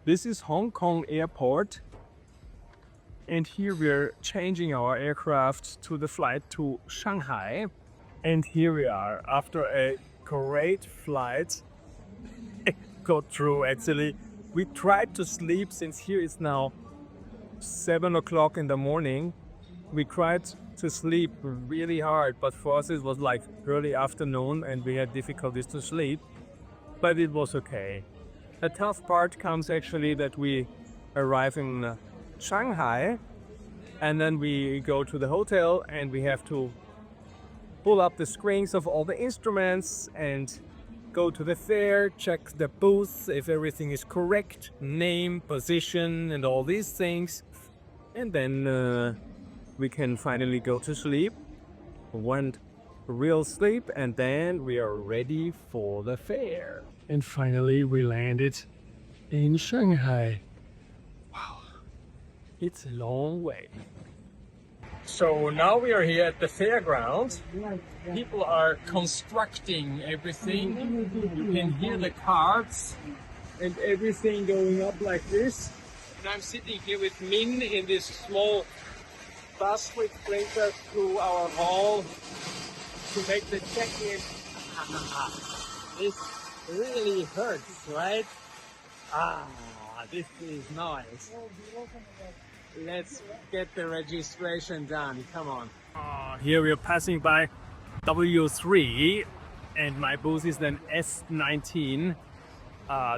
This is Hong Kong airport. And here we're changing our aircraft to the flight to Shanghai. And here we are after a great flight. Got through actually. We tried to sleep since here is now 7 o'clock in the morning. We tried to sleep really hard, but for us it was like early afternoon and we had difficulties to sleep, but it was okay. The tough part comes actually that we arrive in Shanghai and then we go to the hotel and we have to pull up the screens of all the instruments and go to the fair, check the booth if everything is correct, name, position and all these things, and then we can finally go to sleep, one real sleep, and then we are ready for the fair. And finally we landed in Shanghai. Wow, it's a long way. So now we are here at the fairground. People are constructing everything. You can hear the carts and everything going up like this. And I'm sitting here with Min in this small bus which brings us to our hall to make the check-in. This really hurts, right? This is nice. Let's get the registration done. Come on. Here we are passing by W3 and my booth is then S19.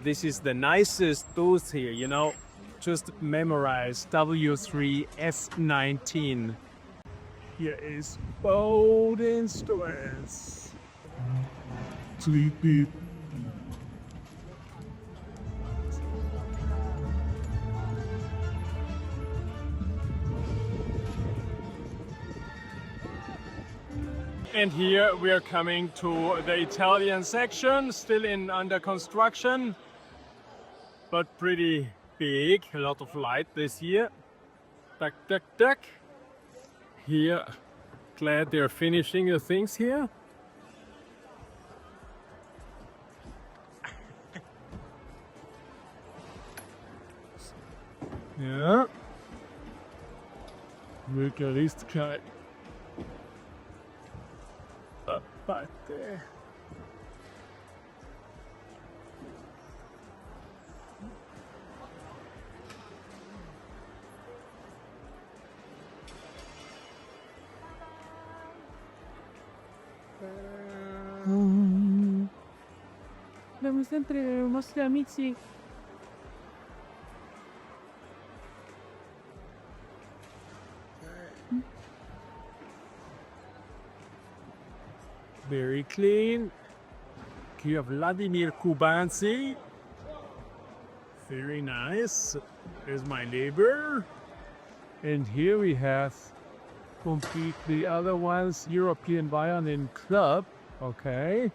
This is the nicest booth here, you know. Just memorize W3 S19. Here is both instruments. Sleepy. And here we are coming to the Italian section, still under construction, but pretty big, a lot of light this year. Duck, duck, duck. Here, glad they're finishing the things here. Ja. Möglichkeit. Parte. Abbiamo sempre i nostri amici. Very clean. Here Vladimir Kubansi. Very nice. There's my neighbor. And here we have complete the other ones, European Violin Club. Okay.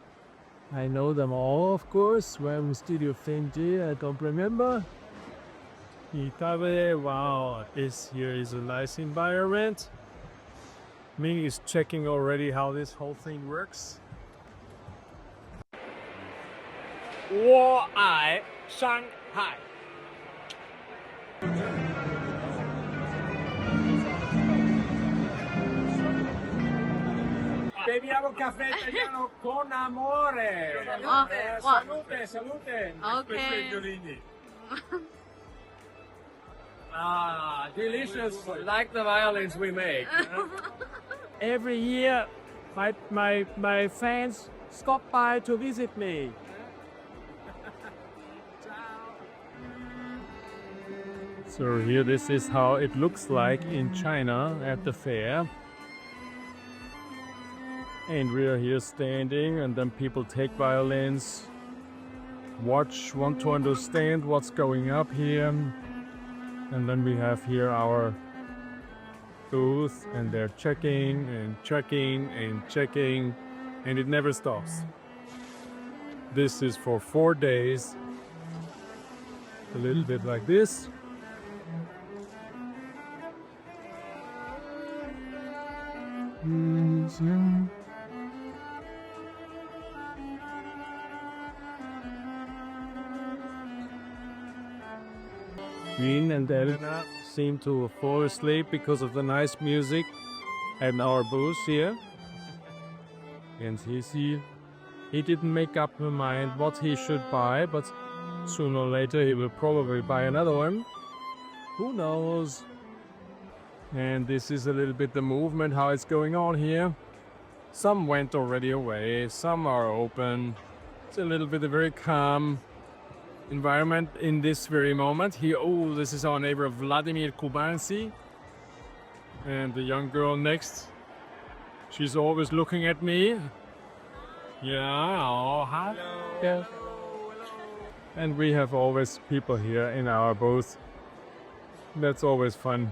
I know them all, of course. When Studio Fenji, I don't remember. Itabe, wow, this here is a nice environment. Ming is checking already how this whole thing works. 我爱上海. Beviamo caffè italiano con amore. Salute, salute. Okay. Delicious, like the violins we make. Every year, my fans stop by to visit me. So here, this is how it looks like in China at the fair. And we are here standing, and then people take violins, watch, want to understand what's going up here. And then we have here our booth, and they're checking and checking and checking, and it never stops. This is for 4 days. A little bit like this. Green and Elena seem to fall asleep because of the nice music at our booth here. And he didn't make up her mind what he should buy, but sooner or later he will probably buy another one. Who knows? And this is a little bit the movement, how it's going on here. Some went already away, some are open. It's a little bit a very calm environment in this very moment. Here, oh, this is our neighbor Vladimir Kubansi. And the young girl next, she's always looking at me. Yeah, oh, hi. Yeah. And we have always people here in our booth. That's always fun.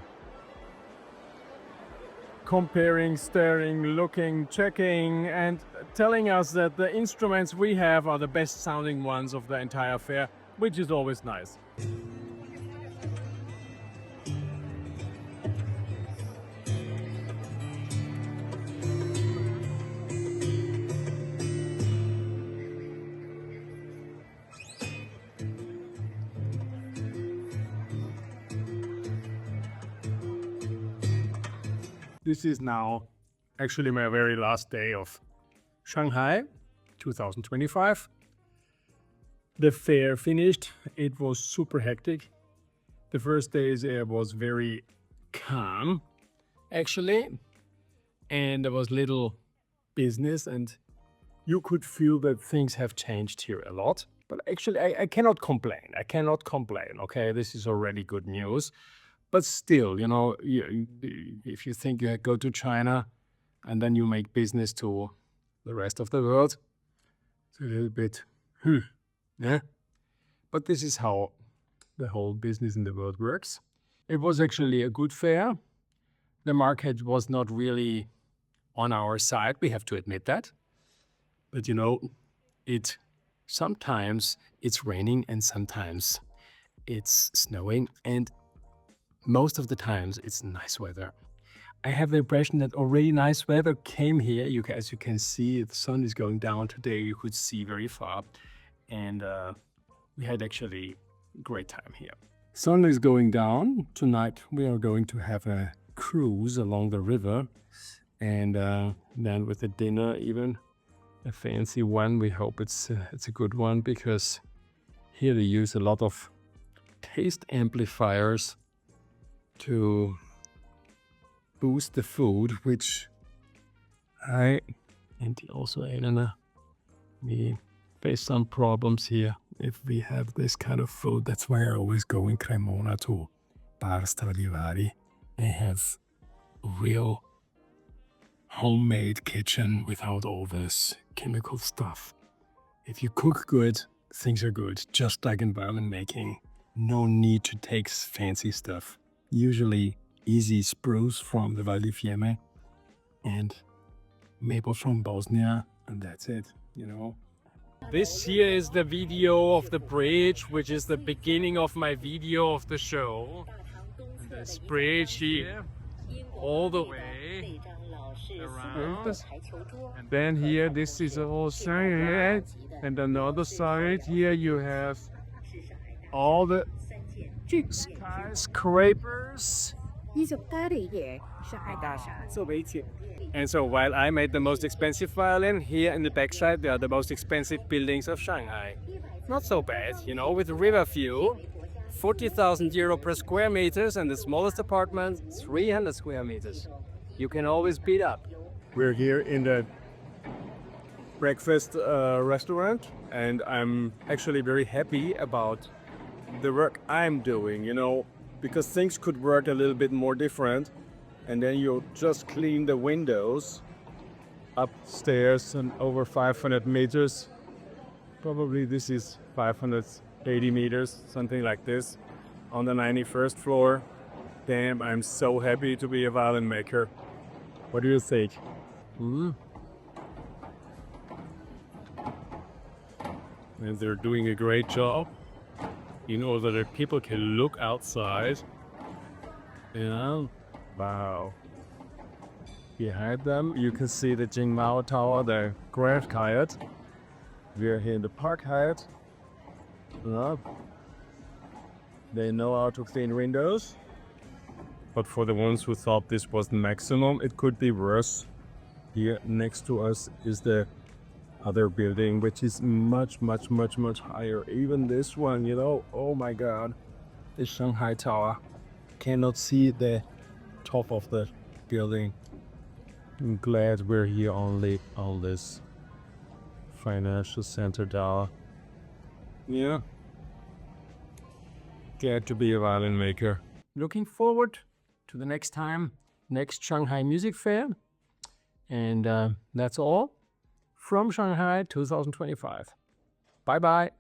Comparing, staring, looking, checking, and telling us that the instruments we have are the best sounding ones of the entire fair, which is always nice. This is now actually my very last day of Shanghai 2025. The fair finished. It was super hectic. The first days there was very calm, actually, and there was little business, and you could feel that things have changed here a lot. But actually, I cannot complain. I cannot complain. Okay, this is already good news. But still, you know, if you think you go to China and then you make business to the rest of the world, it's a little bit, yeah. But this is how the whole business in the world works. It was actually a good fair. The market was not really on our side, we have to admit that. But you know, sometimes it's raining and sometimes it's snowing, and most of the times it's nice weather. I have the impression that already nice weather came here. As you can see, the sun is going down today. You could see very far. And we had actually a great time here. Sun is going down. Tonight we are going to have a cruise along the river. And then with the dinner, even a fancy one. We hope it's a good one, because here they use a lot of taste amplifiers to boost the food, which I and also Elena, we face some problems here if we have this kind of food. That's why I always go in Cremona to Bar Stradivari. They have a real homemade kitchen without all this chemical stuff. If you cook good, things are good, just like in violin making. No need to take fancy stuff. Usually easy spruce from the Val di Fiemme and maple from Bosnia, and that's it, you know. This here is the video of the bridge, which is the beginning of my video of the show. And this bridge here, all the way around. And then here, this is the whole side. And another side here, you have all the skyscrapers. And so while I made the most expensive violin, here in the backside there are the most expensive buildings of Shanghai. Not so bad, you know, with river view, 40,000 euro per square meters, and the smallest apartment, 300 square meters. You can always beat up. We're here in the breakfast restaurant, and I'm actually very happy about the work I'm doing, you know, because things could work a little bit more different. And then you just clean the windows upstairs and over 500 meters. Probably this is 580 meters, something like this, on the 91st floor. Damn, I'm so happy to be a violin maker. What do you think? And they're doing a great job. You know, that the people can look outside. Yeah. Wow. Behind them, you can see the Jingmao Tower, the Grand Hyatt. We are here in the Park Hyatt. They know how to clean windows. But for the ones who thought this was the maximum, it could be worse. Here next to us is the other building, which is much higher. Even this one, you know, oh my god, the Shanghai Tower. Cannot see the top of the building. I'm glad we're here only on this financial center tower. Yeah. Glad to be a violin maker. Looking forward to the next time, next Shanghai Music Fair. And that's all from Shanghai 2025. Bye bye.